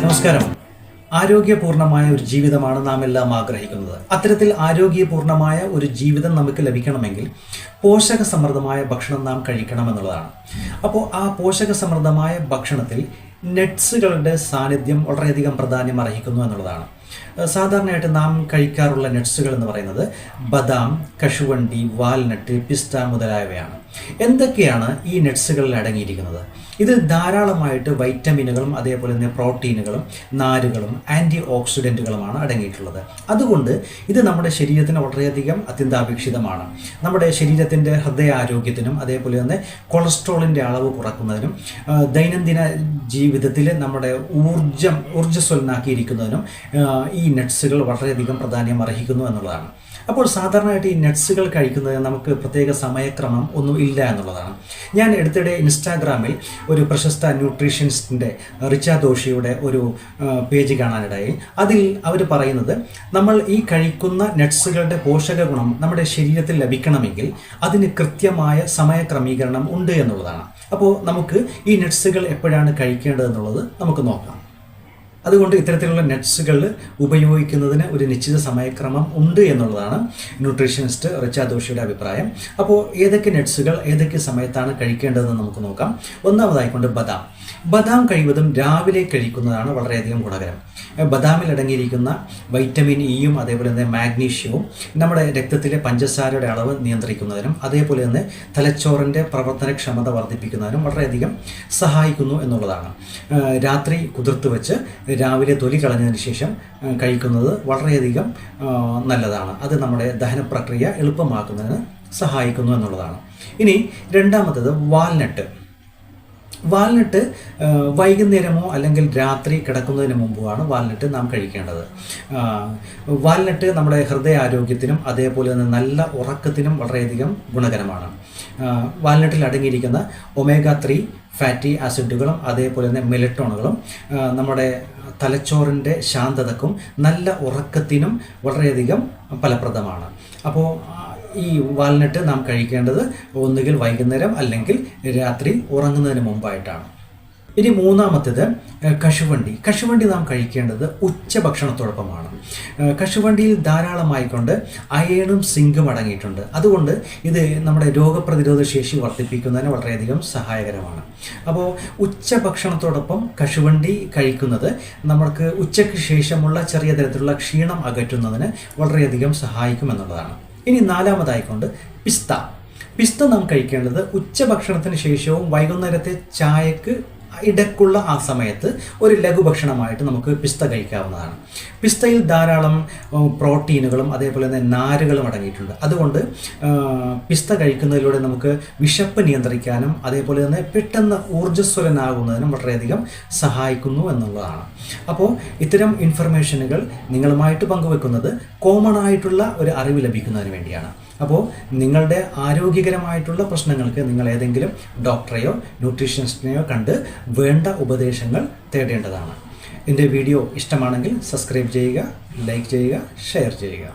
നമസ്കാരം. ആരോഗ്യപൂർണമായ ഒരു ജീവിതമാണ് നാം എല്ലാം ആഗ്രഹിക്കുന്നത്. അത്തരത്തിൽ ആരോഗ്യപൂർണമായ ഒരു ജീവിതം നമുക്ക് ലഭിക്കണമെങ്കിൽ പോഷകസമൃദ്ധമായ ഭക്ഷണം നാം കഴിക്കണമെന്നുള്ളതാണ്. അപ്പോൾ ആ പോഷകസമൃദ്ധമായ ഭക്ഷണത്തിൽ നട്ട്സുകളുടെ സാന്നിധ്യം വളരെയധികം പ്രാധാന്യം അർഹിക്കുന്നു എന്നുള്ളതാണ്. സാധാരണയായിട്ട് നാം കഴിക്കാറുള്ള നട്ട്സുകൾ എന്ന് പറയുന്നത് ബദാം, കശുവണ്ടി, വാൽനട്ട്, പിസ്ത മുതലായവയാണ്. എന്തൊക്കെയാണ് ഈ നട്ട്സുകളിൽ അടങ്ങിയിരിക്കുന്നത്? ഇതിൽ ധാരാളമായിട്ട് വൈറ്റമിനുകളും അതേപോലെ തന്നെ പ്രോട്ടീനുകളും നാരുകളും ആൻറ്റി ഓക്സിഡൻറ്റുകളുമാണ് അടങ്ങിയിട്ടുള്ളത്. അതുകൊണ്ട് ഇത് നമ്മുടെ ശരീരത്തിന് വളരെയധികം അത്യന്താപേക്ഷിതമാണ്. നമ്മുടെ ശരീരത്തിൻ്റെ ഹൃദയാരോഗ്യത്തിനും അതേപോലെ തന്നെ കൊളസ്ട്രോളിൻ്റെ അളവ് കുറക്കുന്നതിനും ദൈനംദിന ജീവിതത്തിൽ നമ്മുടെ ഊർജ്ജസ്വലനാക്കിയിരിക്കുന്നതിനും ഈ നട്ട്സുകൾ വളരെയധികം പ്രാധാന്യം അർഹിക്കുന്നു എന്നുള്ളതാണ്. അപ്പോൾ സാധാരണയായിട്ട് ഈ നട്ട്സുകൾ കഴിക്കുന്നതിന് നമുക്ക് പ്രത്യേക സമയക്രമം ഒന്നും ഇല്ല എന്നുള്ളതാണ്. ഞാൻ അടുത്തിടെ ഇൻസ്റ്റാഗ്രാമിൽ ഒരു പ്രശസ്ത ന്യൂട്രീഷ്യനിസ്റ്റിൻ്റെ റിച്ച ദോഷിയുടെ ഒരു പേജ് കാണാനിടയായി. അതിൽ അവർ പറയുന്നത് നമ്മൾ ഈ കഴിക്കുന്ന നട്ട്സുകളുടെ പോഷക ഗുണം നമ്മുടെ ശരീരത്തിൽ ലഭിക്കണമെങ്കിൽ അതിന് കൃത്യമായ സമയക്രമീകരണം ഉണ്ട് എന്നുള്ളതാണ്. അപ്പോൾ നമുക്ക് ഈ നട്ട്സുകൾ എപ്പോഴാണ് കഴിക്കേണ്ടതെന്നുള്ളത് നമുക്ക് നോക്കാം. അതുകൊണ്ട് ഇത്തരത്തിലുള്ള നട്ട്സുകൾ ഉപയോഗിക്കുന്നതിന് ഒരു നിശ്ചിത സമയക്രമം ഉണ്ട് എന്നുള്ളതാണ് ന്യൂട്രീഷനിസ്റ്റ് റിച്ച ദോഷിയുടെ അഭിപ്രായം. അപ്പോൾ ഏതൊക്കെ നട്ട്സുകൾ ഏതൊക്കെ സമയത്താണ് കഴിക്കേണ്ടതെന്ന് നമുക്ക് നോക്കാം. ഒന്നാമതായിക്കൊണ്ട് ബദാം കഴിവതും രാവിലെ കഴിക്കുന്നതാണ് വളരെയധികം ഗുണകരം. ബദാമിൽ അടങ്ങിയിരിക്കുന്ന വൈറ്റമിൻ ഇയും അതേപോലെ തന്നെ മാഗ്നീഷ്യവും നമ്മുടെ രക്തത്തിലെ പഞ്ചസാരയുടെ അളവ് നിയന്ത്രിക്കുന്നതിനും അതേപോലെ തന്നെ തലച്ചോറിൻ്റെ പ്രവർത്തനക്ഷമത വർദ്ധിപ്പിക്കുന്നതിനും വളരെയധികം സഹായിക്കുന്നു എന്നുള്ളതാണ്. രാത്രി കുതിർത്ത് വെച്ച് രാവിലെ തൊലി കളഞ്ഞതിന് ശേഷം കഴിക്കുന്നത് വളരെയധികം നല്ലതാണ്. അത് നമ്മുടെ ദഹന പ്രക്രിയ എളുപ്പമാക്കുന്നതിന് സഹായിക്കുന്നു എന്നുള്ളതാണ്. ഇനി രണ്ടാമത്തത് വാൽനട്ട് വൈകുന്നേരമോ അല്ലെങ്കിൽ രാത്രി കിടക്കുന്നതിന് മുമ്പുമാണ് വാൽനട്ട് നാം കഴിക്കേണ്ടത്. വാൽനട്ട് നമ്മുടെ ഹൃദയാരോഗ്യത്തിനും അതേപോലെ തന്നെ നല്ല ഉറക്കത്തിനും വളരെയധികം ഗുണകരമാണ്. വാൽനട്ടിൽ അടങ്ങിയിരിക്കുന്ന ഒമേഗ 3 ഫാറ്റി ആസിഡുകളും അതേപോലെ തന്നെ മെലറ്റോണുകളും നമ്മുടെ തലച്ചോറിൻ്റെ ശാന്തതക്കും നല്ല ഉറക്കത്തിനും വളരെയധികം ഫലപ്രദമാണ്. അപ്പോൾ ഈ വാൽനട്ട് നാം കഴിക്കേണ്ടത് ഒന്നുകിൽ വൈകുന്നേരം അല്ലെങ്കിൽ രാത്രി ഉറങ്ങുന്നതിന് മുമ്പായിട്ടാണ്. ഇനി മൂന്നാമത്തേത് കശുവണ്ടി നാം കഴിക്കേണ്ടത് ഉച്ചഭക്ഷണത്തോടൊപ്പമാണ്. കശുവണ്ടിയിൽ ധാരാളമായിക്കൊണ്ട് അയണും സിങ്കും അടങ്ങിയിട്ടുണ്ട്. അതുകൊണ്ട് ഇത് നമ്മുടെ രോഗപ്രതിരോധ ശേഷി വർദ്ധിപ്പിക്കുന്നതിന് വളരെയധികം സഹായകരമാണ്. അപ്പോൾ ഉച്ചഭക്ഷണത്തോടൊപ്പം കശുവണ്ടി കഴിക്കുന്നത് നമുക്ക് ഉച്ചയ്ക്ക് ശേഷമുള്ള ചെറിയ തരത്തിലുള്ള ക്ഷീണം അകറ്റുന്നതിന് വളരെയധികം സഹായിക്കുമെന്നുള്ളതാണ്. ഇനി നാലാമതായിക്കൊണ്ട് പിസ്ത നാം കഴിക്കേണ്ടത് ഉച്ചഭക്ഷണത്തിന് ശേഷവും വൈകുന്നേരത്തെ ചായക്ക് ഇടയ്ക്കുള്ള ആ സമയത്ത് ഒരു ലഘുഭക്ഷണമായിട്ട് നമുക്ക് പിസ്ത കഴിക്കാവുന്നതാണ്. പിസ്തയിൽ ധാരാളം പ്രോട്ടീനുകളും അതേപോലെ തന്നെ നാരുകളും അടങ്ങിയിട്ടുണ്ട്. അതുകൊണ്ട് പിസ്ത കഴിക്കുന്നതിലൂടെ നമുക്ക് വിശപ്പ് നിയന്ത്രിക്കാനും അതേപോലെ തന്നെ പെട്ടെന്ന് ഊർജ്ജസ്വലനാകുന്നതിനും വളരെയധികം സഹായിക്കുന്നു എന്നുള്ളതാണ്. അപ്പോൾ ഇത്തരം ഇൻഫർമേഷനുകൾ നിങ്ങളുമായിട്ട് പങ്കുവെക്കുന്നത് കോമൺ ആയിട്ടുള്ള ഒരു അറിവ് ലഭിക്കുന്നതിന് വേണ്ടിയാണ്. അപ്പോൾ നിങ്ങളുടെ ആരോഗ്യകരമായിട്ടുള്ള പ്രശ്നങ്ങൾക്ക് നിങ്ങൾ ഏതെങ്കിലും ഡോക്ടറെയോ ന്യൂട്രീഷനിസ്റ്റിനെയോ കണ്ട് വേണ്ട ഉപദേശങ്ങൾ തേടേണ്ടതാണ്. എൻ്റെ വീഡിയോ ഇഷ്ടമാണെങ്കിൽ സബ്സ്ക്രൈബ് ചെയ്യുക, ലൈക്ക് ചെയ്യുക, ഷെയർ ചെയ്യുക.